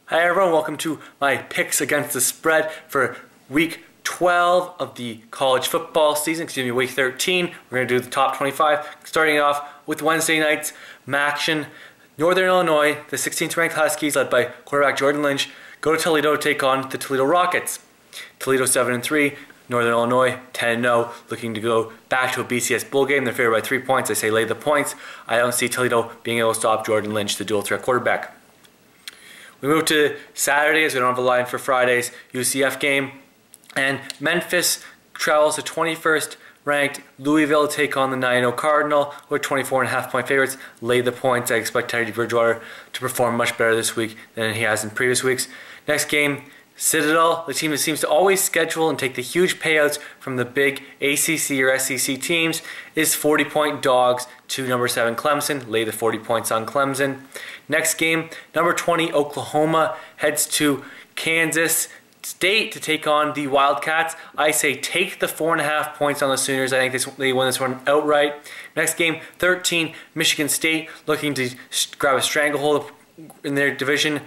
Hi everyone, welcome to my picks against the spread for week 12 of the college football season, week 13. We're going to do the top 25, starting off with Wednesday night's action. Northern Illinois, the 16th ranked Huskies, led by quarterback Jordan Lynch, go to Toledo to take on the Toledo Rockets. Toledo 7-3, Northern Illinois 10-0, looking to go back to a BCS bowl game. They're favored by 3 points. I say lay the points. I don't see Toledo being able to stop Jordan Lynch, the dual threat quarterback. We move to Saturday as we don't have a line for Friday's UCF game. And Memphis travels to 21st ranked Louisville to take on the 9-0 Cardinal. We're 24.5 point favorites. Lay the points. I expect Teddy Bridgewater to perform much better this week than he has in previous weeks. Next game, Citadel, the team that seems to always schedule and take the huge payouts from the big ACC or SEC teams, is 40-point dogs to number 7 Clemson. Lay the 40 points on Clemson. Next game, number 20 Oklahoma heads to Kansas State to take on the Wildcats. I say take the 4.5 points on the Sooners. I think they win this one outright. Next game, 13 Michigan State looking to grab a stranglehold in their division.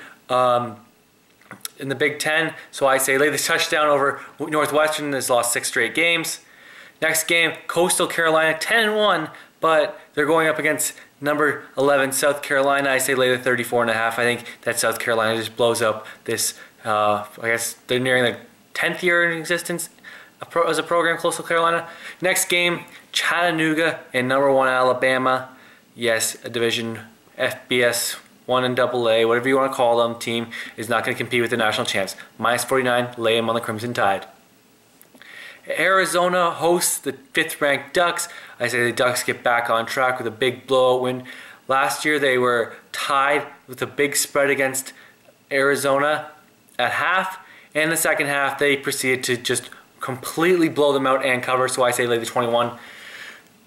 In the Big Ten, so I say lay the touchdown over Northwestern. Has lost 6 straight games. Next game, Coastal Carolina 10-1, but they're going up against number 11 South Carolina. I say lay the 34.5. I think that South Carolina just blows up this. I guess they're nearing the 10th year in existence as a program. Coastal Carolina. Next game, Chattanooga and number 1 Alabama. Yes, a division FBS 1 and AA, whatever you want to call them, team is not going to compete with the national champs. Minus 49, lay them on the Crimson Tide. Arizona hosts the 5th ranked Ducks. I say the Ducks get back on track with a big blowout win. Last year they were tied with a big spread against Arizona at half. And in the second half they proceeded to just completely blow them out and cover. So I say lay the 21.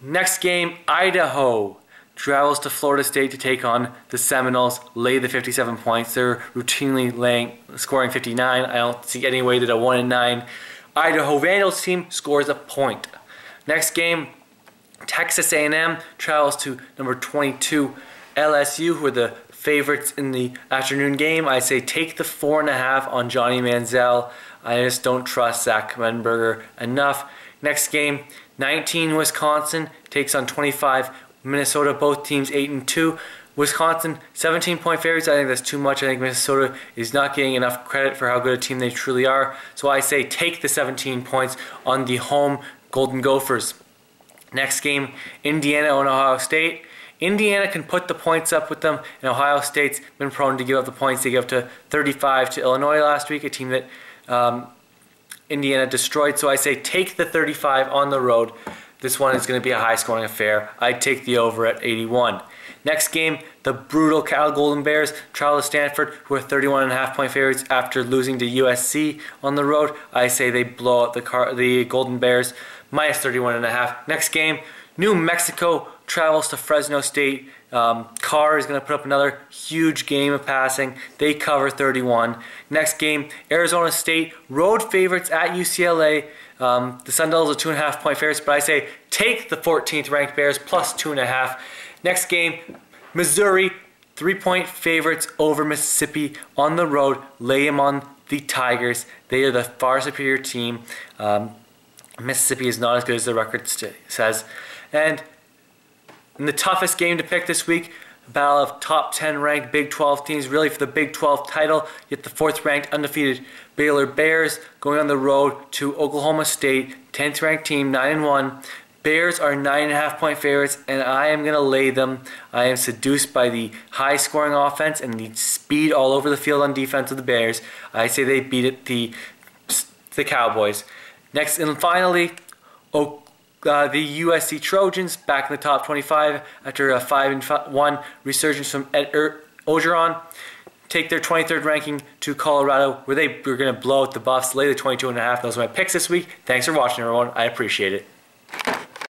Next game, Idaho travels to Florida State to take on the Seminoles. Lay the 57 points. They're routinely scoring 59. I don't see any way that a 1-9 Idaho Vandals team scores a point. Next game, Texas A&M travels to number 22 LSU, who are the favorites in the afternoon game. I say take the 4.5 on Johnny Manziel. I just don't trust Zach Menberger enough. Next game, 19 Wisconsin takes on 25 Minnesota, both teams 8-2. Wisconsin, 17-point favorites. I think that's too much. I think Minnesota is not getting enough credit for how good a team they truly are. So I say take the 17 points on the home Golden Gophers. Next game, Indiana and Ohio State. Indiana can put the points up with them, and Ohio State's been prone to give up the points. They gave up to 35 to Illinois last week, a team that Indiana destroyed. So I say take the 35 on the road. This one is going to be a high-scoring affair. I'd take the over at 81. Next game, the brutal Cal Golden Bears travel to Stanford, who are 31.5 point favorites after losing to USC on the road. I say they blow out the Golden Bears, minus 31.5. Next game, New Mexico travels to Fresno State. Carr is going to put up another huge game of passing. They cover 31. Next game, Arizona State, road favorites at UCLA. The Sun Devils are 2.5 point favorites, but I say take the 14th ranked Bears plus 2.5. Next game, Missouri, 3-point favorites over Mississippi on the road. Lay them on the Tigers. They are the far superior team. Mississippi is not as good as the record says. And in the toughest game to pick this week, a battle of top 10 ranked Big 12 teams, really for the Big 12 title. Yet the 4th ranked undefeated Baylor Bears going on the road to Oklahoma State, 10th ranked team, 9-1. Bears are 9.5 point favorites, and I am going to lay them. I am seduced by the high scoring offense and the speed all over the field on defense of the Bears. I say they beat it the Cowboys. Next and finally, the USC Trojans back in the top 25 after a 5-1 resurgence from Ed Orgeron. Take their 23rd ranking to Colorado, where they were going to blow out the Buffs. Lay the 22.5. Those are my picks this week. Thanks for watching, everyone. I appreciate it.